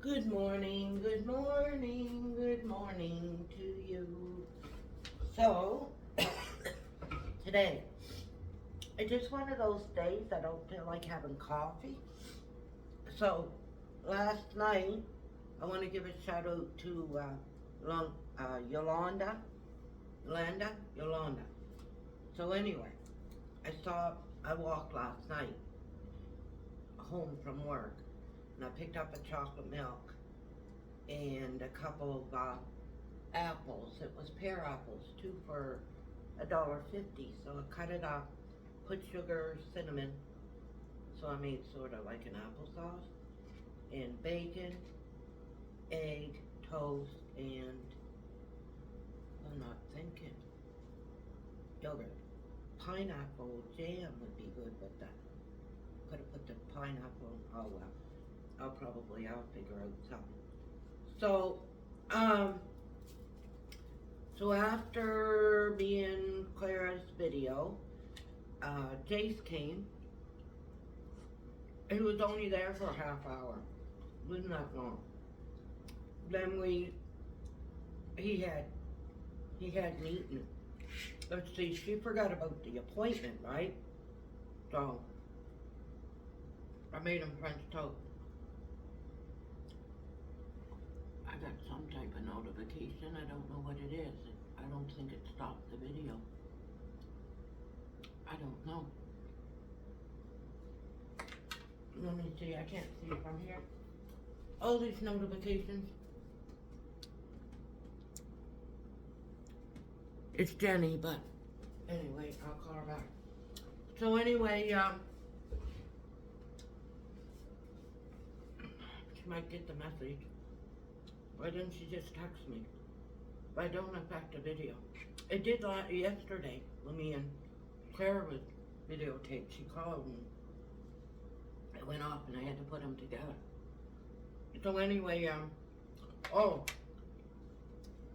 Good morning, good morning, good morning to you. So, today, it's just one of those days I don't feel like having coffee. So, last night, I want to give a shout out to Yolanda, Yolanda. So anyway, I walked last night home from work and I picked up a chocolate milk and a couple of apples. It was pear apples, two for $1.50. So I cut it up, put sugar, cinnamon. So I made sort of like an applesauce, and bacon, egg, toast, and I'm not thinking yogurt. Pineapple jam would be good with that. Could have put the pineapple. Oh well, I'll figure out something. So, so after being Clara's video, Jace came. He was only there for a half hour. Wasn't that long. Then he had meeting. Let's see, she forgot about the appointment, right? So, I made him French toast. I got some type of notification. I don't know what it is. I don't think it stopped the video. I don't know. Let me see. I can't see it from here. All these notifications. It's Jenny, but anyway, I'll call her back. So anyway, she might get the message. Why didn't she just text me? But I don't affect the video. It did yesterday when me and Clara was videotaped. She called and it went off and I had to put them together. So anyway,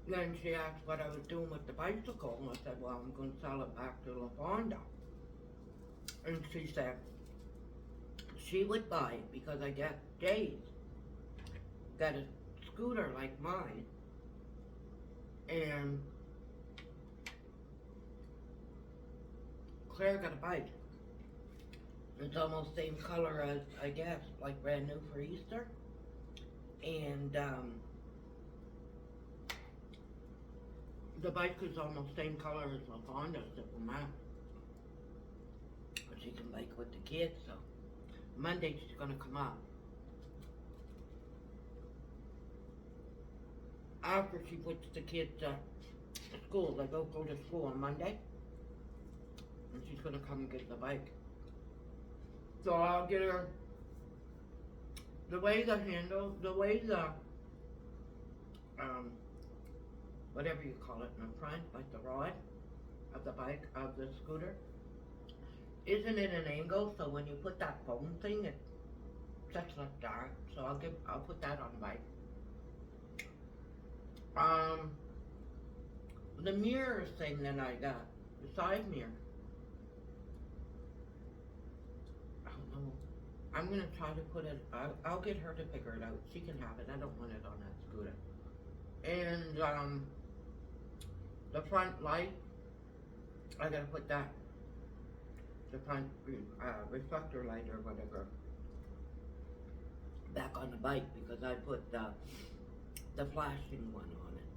then she asked what I was doing with the bicycle, and I said, well, I'm going to sell it back to LaFonda. And she said she would buy it because I guess Jay's got a scooter like mine, and Claire got a bike. It's almost same color as, I guess, like brand new for Easter. And the bike is almost same color as LaFonda's that will match. But she can bike with the kids, so Monday she's gonna come up. After she puts the kids to school, they both go to school on Monday. And she's gonna come and get the bike. So I'll get her the way the handle, whatever you call it in the front, like the rod of the bike, of the scooter, isn't it an angle? So when you put that foam thing, it sets like that. So I'll put that on the bike. The mirror thing that I got, the side mirror. I don't know. I'm gonna try to put it. I'll get her to figure it out. She can have it. I don't want it on that scooter. And the front light, I gotta put that. The front reflector light or whatever back on the bike because I put the flashing one on it,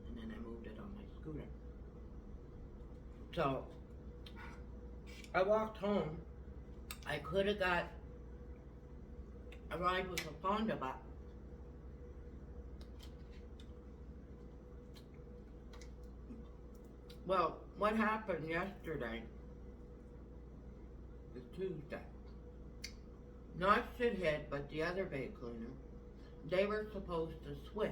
and then I moved it on my scooter. So I walked home. I could have got a ride with LaFonda, but well, what happened yesterday is Tuesday. Not Shithead, but the other vape cleaner. They were supposed to switch.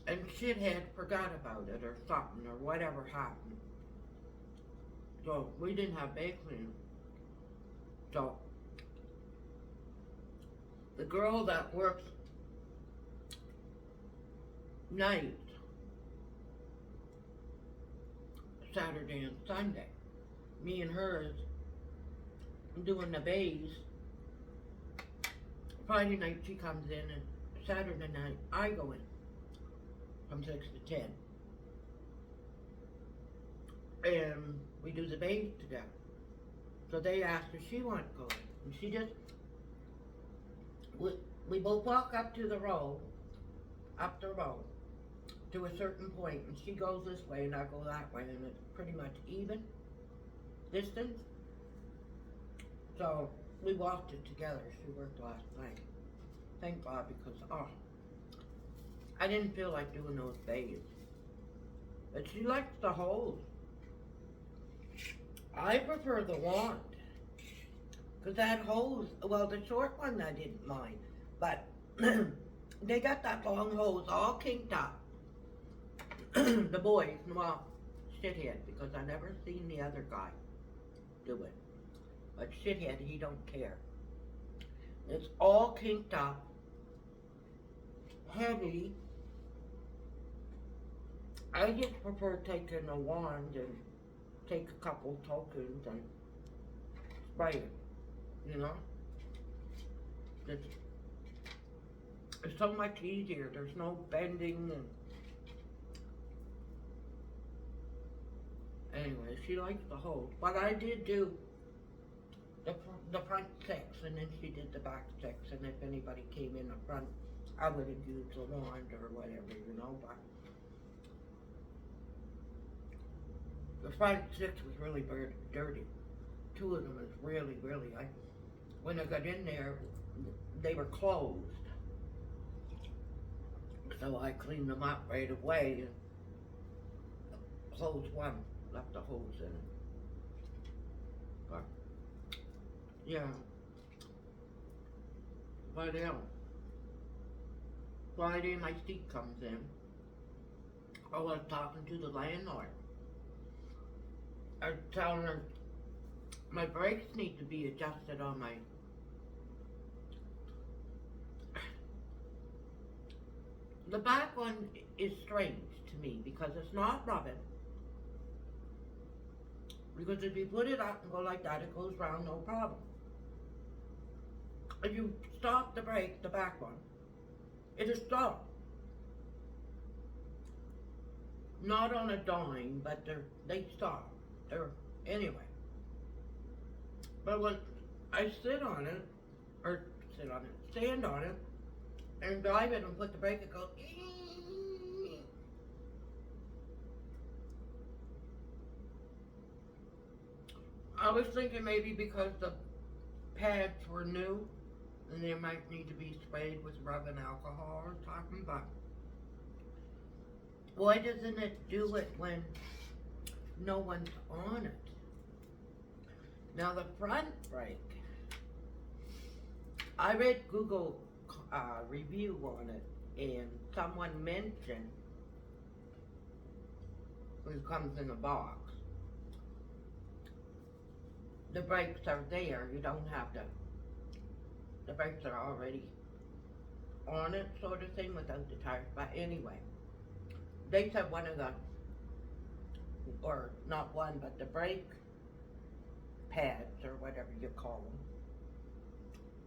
And Shithead forgot about it or something or whatever happened. So we didn't have vape cleaner. So the girl that works nights, Saturday and Sunday, me and her is doing the bays Friday night she comes in, and Saturday night I go in from 6 to 10. And we do the bathe together. So they asked if she wanted to go in. And she just, we both walk up to the row, to a certain point, and she goes this way and I go that way, and it's pretty much even distance. So we walked it together. She worked last night. Thank God, because I didn't feel like doing those bathes. But she likes the hose. I prefer the wand. Because that hose, well, the short one I didn't mind. But they got that long hose all kinked up. The boys, well, shithead, because I never seen the other guy do it. But shithead, he don't care. It's all kinked up, heavy. I just prefer taking a wand and take a couple tokens and spray it, you know? It's so much easier. There's no bending and anyway, she likes the hose. But I did do the front 6, and then she did the back 6, and if anybody came in the front, I would have used the wand or whatever, you know, but the front 6 was really dirty. 2 of them was really, when I got in there, they were closed. So I cleaned them up right away and closed one, left the hose in it. But, yeah. But Friday my seat comes in. I was talking to the landlord. I was telling her my brakes need to be adjusted on my the back one is strange to me because it's not rubbing. Because if you put it up and go like that, it goes round, no problem. If you stop the brake, the back one, it is stopped. Not on a dime, but they stop. Anyway. But when I stand on it, and drive it and put the brake, it goes. I was thinking maybe because the pads were new and they might need to be sprayed with rubbing alcohol or something, but why doesn't it do it when no one's on it? Now the front brake, I read Google review on it, and someone mentioned when it comes in a box, the brakes are there, you don't have the brakes are already on it, sort of thing, without the tires. But anyway, they said one of the, or not one, but the brake pads, or whatever you call them,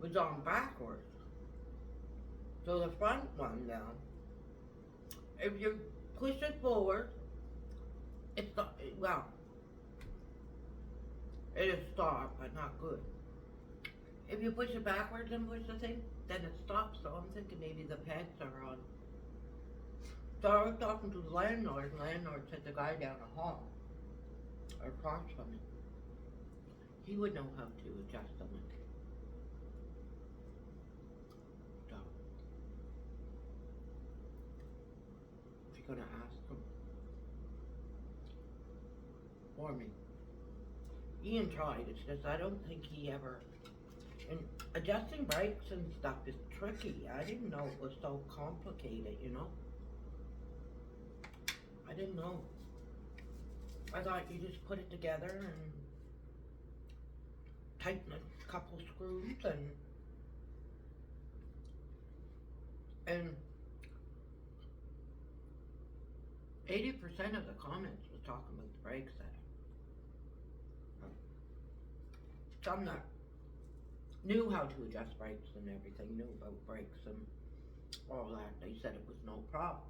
was on backwards. So the front one now, if you push it forward, it's not, well, it is stopped, but not good. If you push it backwards and push the thing, then it stops. So I'm thinking maybe the pads are on. So I was talking to the landlord, and the landlord said the guy down the hall, or across from it, he would know how to adjust them. So, if you're gonna ask him for me. Ian tried, it's just I don't think he ever, and adjusting brakes and stuff is tricky. I didn't know it was so complicated, you know? I didn't know. I thought you just put it together and tighten a couple screws and 80% of the comments was talking about the brake setup. Some that knew how to adjust brakes and everything, knew about brakes and all that. They said it was no problem.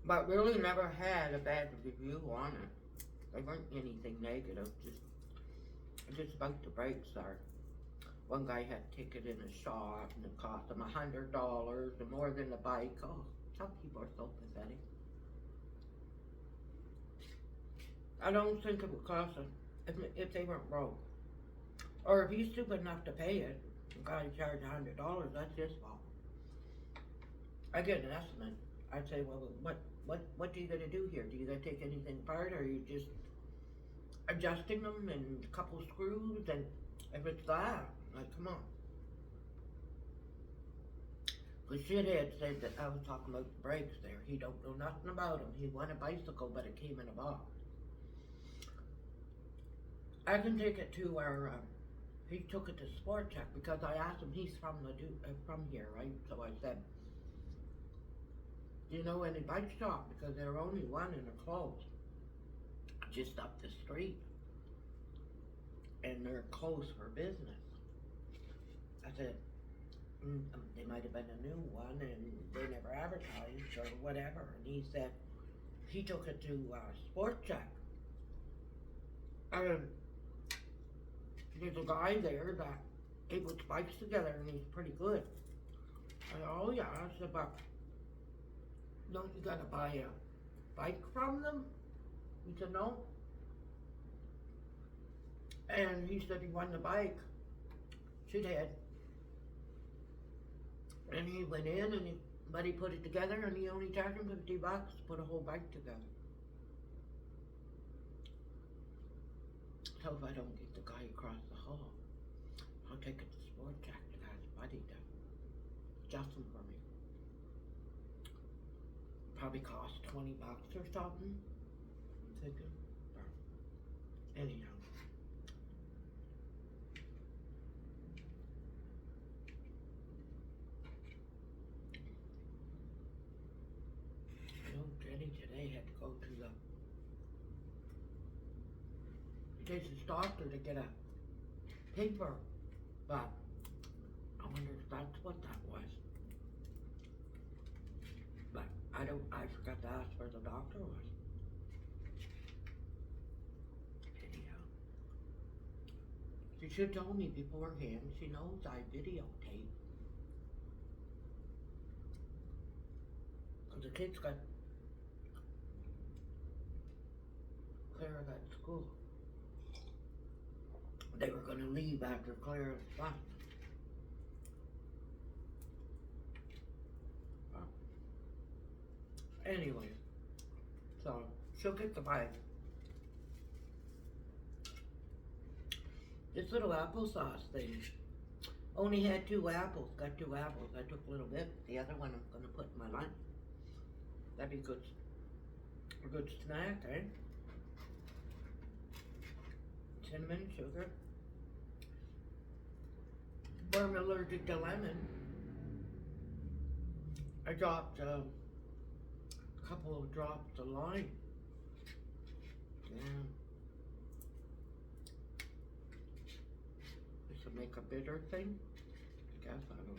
But really never had a bad review on it. They weren't anything negative, just about the brakes are. One guy had a ticket in a shop and it cost him $100 and more than the bike. Oh, some people are so pathetic. I don't think it would cost him if they weren't broke. Or if he's stupid enough to pay it, the guy charged $100, that's his fault. I get an estimate. I'd say, well, what do you gotta do here? Do you gotta take anything apart, or are you just adjusting them and a couple screws? And if it's that, like, come on. The shithead said that I was talking about the brakes there. He don't know nothing about them. He won a bicycle, but it came in a box. I can take it to our, he took it to Sport Check because I asked him, he's from here, right? So I said, do you know any bike shop? Because there's only one in the close, just up the street. And they're closed for business. I said, they might have been a new one and they never advertised or whatever. And he said, he took it to Sport Check. There's a guy there that he puts bikes together and he's pretty good. I said, oh yeah. I said, but don't you gotta buy a bike from them? He said, no. And he said he won the bike. She did. And he went in and he put it together and he only charged him $50 to put a whole bike together. So if I don't get the guy across the hall, I'll take it to Sport Check and ask Buddy to adjust them for me. Probably cost $20 or something. I'm thinking. Anyhow. I know Jenny today had to go to the Jason's doctor to get a paper, but I wonder if that's what that was. But I forgot to ask where the doctor was. Anyhow, she should have told me beforehand. She knows I videotape. Cause the kids got Clara at school. They were going to leave after Clara left. Anyway, so she'll get the bike. This little applesauce thing only had 2 apples. Got 2 apples. I took a little bit. The other one I'm going to put in my lunch. That'd be good. A good snack, eh? Cinnamon, sugar. I'm allergic to lemon. I dropped a couple of drops of lime. Yeah. This will make a bitter thing. I guess, I don't know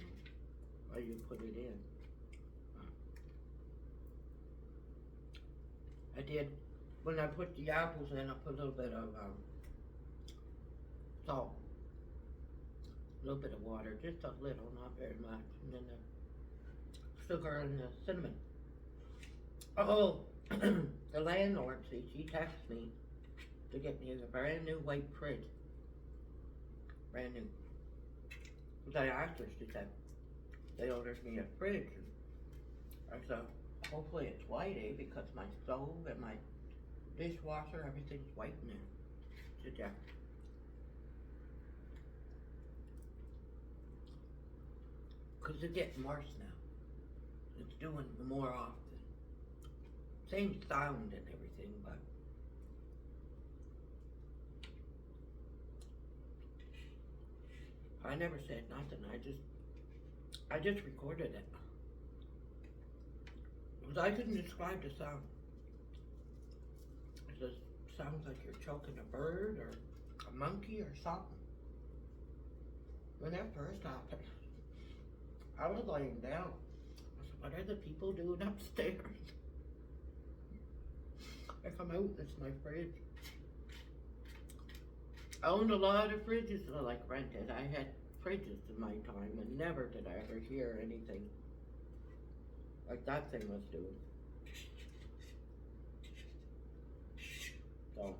why you put it in. I did, when I put the apples in, I put a little bit of salt. A little bit of water, just a little, not very much, and then the sugar and the cinnamon. Oh, the landlord, see, she texted me to get me a brand new white fridge. Brand new. Because I asked her, she said, they ordered me a fridge. I said, hopefully it's white, eh, because my stove and my dishwasher, everything's white in there. She said, yeah. Because it's getting worse now. It's doing more often. Same sound and everything, but I never said nothing. I just recorded it. Because I couldn't describe the sound. It just sounds like you're choking a bird or a monkey or something. When that first happened, I was laying down. I said, what are the people doing upstairs? I come out, it's my fridge. I owned a lot of fridges that I like rented. I had fridges in my time and never did I ever hear anything like that thing was doing. So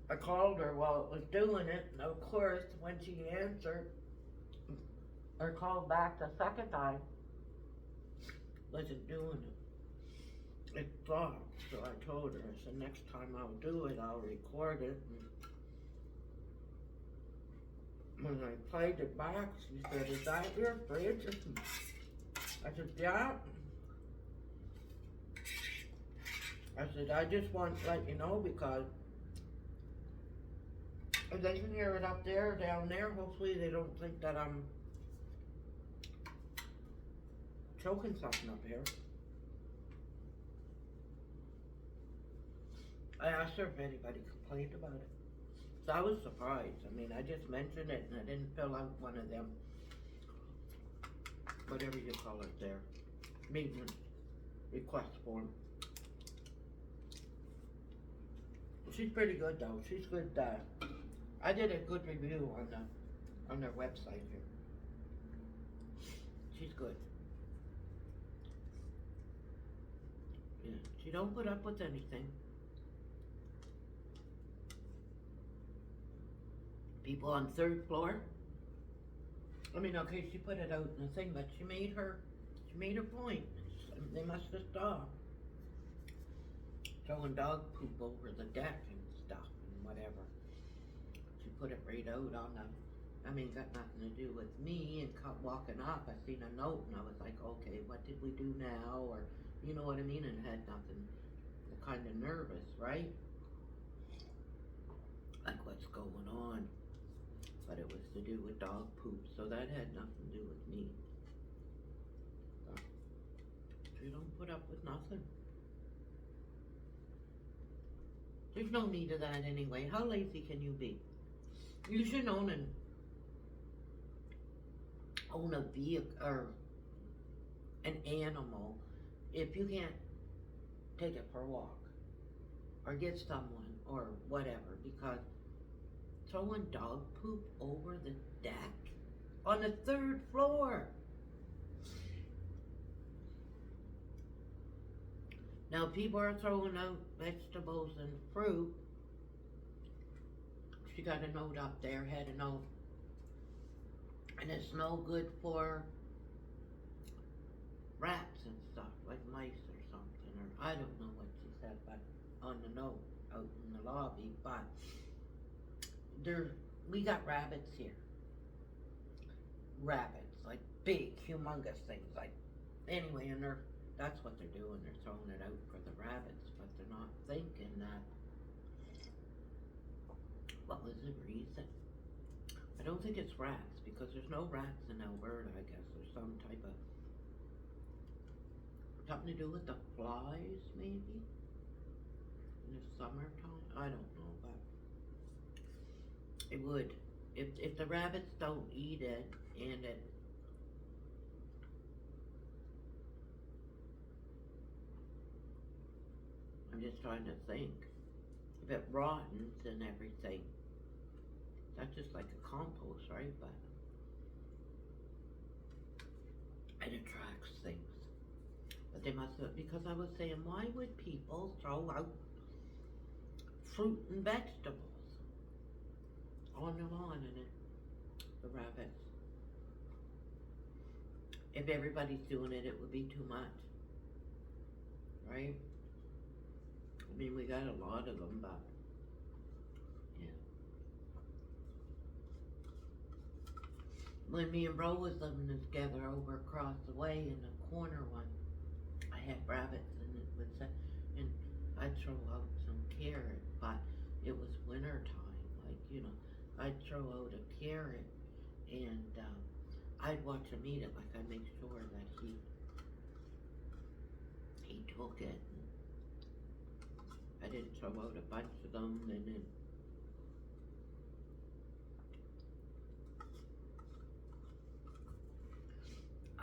I called her while it was doing it, and of course when she answered or called back the second time, wasn't doing it. It stopped. So I told her, I said, next time I'll do it, I'll record it. And when I played it back, she said, is that your fridge? I said, yeah. I said, I just want to let you know because if they can hear it up there or down there, hopefully they don't think that I'm choking something up here. I asked her if anybody complained about it. So I was surprised. I mean, I just mentioned it and I didn't fill out one of them, whatever you call it there, maintenance request form. She's pretty good though. She's good. I did a good review on their website here. She's good. Yeah, she don't put up with anything. People on third floor. I mean, okay, she put it out in the thing, but she made her point. They must have stopped throwing dog poop over the deck and stuff and whatever. She put it right out on the, I mean, got nothing to do with me, and walking up, I seen a note and I was like, okay, what did we do now? Or, you know what I mean? And it had nothing, kind of nervous, right? Like what's going on? But it was to do with dog poop, so that had nothing to do with me. So, you don't put up with nothing. There's no need of that anyway. How lazy can you be? You should own a vehicle or an animal if you can't take it for a walk or get someone or whatever, because throwing dog poop over the deck on the third floor. Now people are throwing out vegetables and fruit. She got a note up there, had a note. And it's no good for rats and stuff, like mice or something, or I don't know what she said, but on the note out in the lobby, but we got rabbits here. Rabbits, like big, humongous things, like, anyway, and that's what they're doing, they're throwing it out for the rabbits, but they're not thinking that, what was the reason? I don't think it's rats, because there's no rats in Alberta, I guess, there's some type of, something to do with the flies, maybe? In the summertime? I don't know, but it would. If the rabbits don't eat it, and it, I'm just trying to think, if it rottens and everything, that's just like a compost, right? But it attracts things. But they must have, because I was saying, why would people throw out fruit and vegetables on the lawn and the rabbits? If everybody's doing it, it would be too much, right? I mean, we got a lot of them, but yeah. When me and Bro was living together over across the way in the corner one, I had rabbits and it would say, and I'd throw out some carrot, but it was winter time, like, you know, I'd throw out a carrot and I'd watch him eat it, like I'd make sure that he took it. I didn't throw out a bunch of them, and then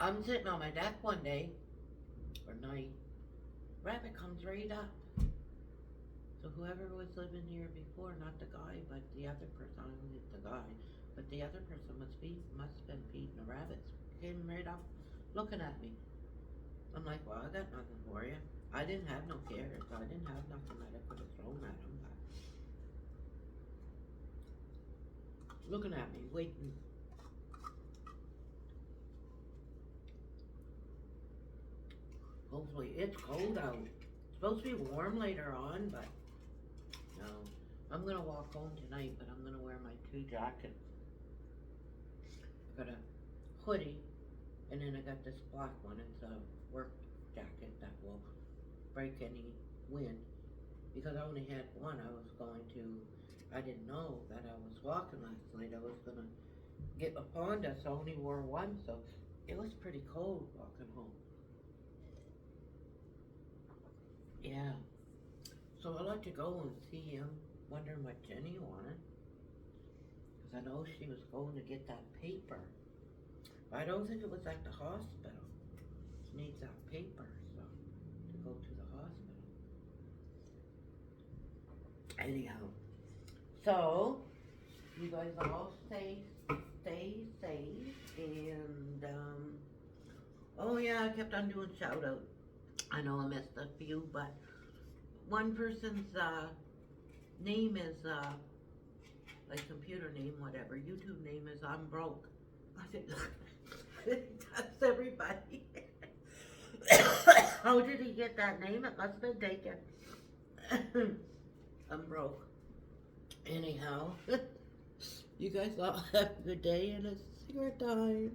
I'm sitting on my deck one day, or night, rabbit comes right up. So whoever was living here before, not the guy, but the other person, I don't think it's the guy, but the other person must have been feeding the rabbits, came right up looking at me. I'm like, well, I got nothing for you. I didn't have no carrots, I didn't have nothing that I could have thrown at him, but looking at me, waiting. Hopefully, it's cold out. It's supposed to be warm later on, but no. I'm gonna walk home tonight, but I'm gonna wear my 2 jackets. I got a hoodie, and then I got this black one. It's a work jacket that will break any wind. Because I only had one, I didn't know that I was walking last night. I was gonna get up on us, so I only wore one, so it was pretty cold walking home. Yeah. So I'd like to go and see him, wondering what Jenny wanted. Because I know she was going to get that paper. But I don't think it was at the hospital. She needs that paper, so, to go to the hospital. Anyhow. So, you guys all stay safe, and, oh yeah, I kept on doing shout out. I know I missed a few, but one person's name is like computer name, whatever. YouTube name is I'm broke. I think that's everybody. How did he get that name? It must have been taken. I'm broke. Anyhow, you guys all have a good day, and it's cigarette time.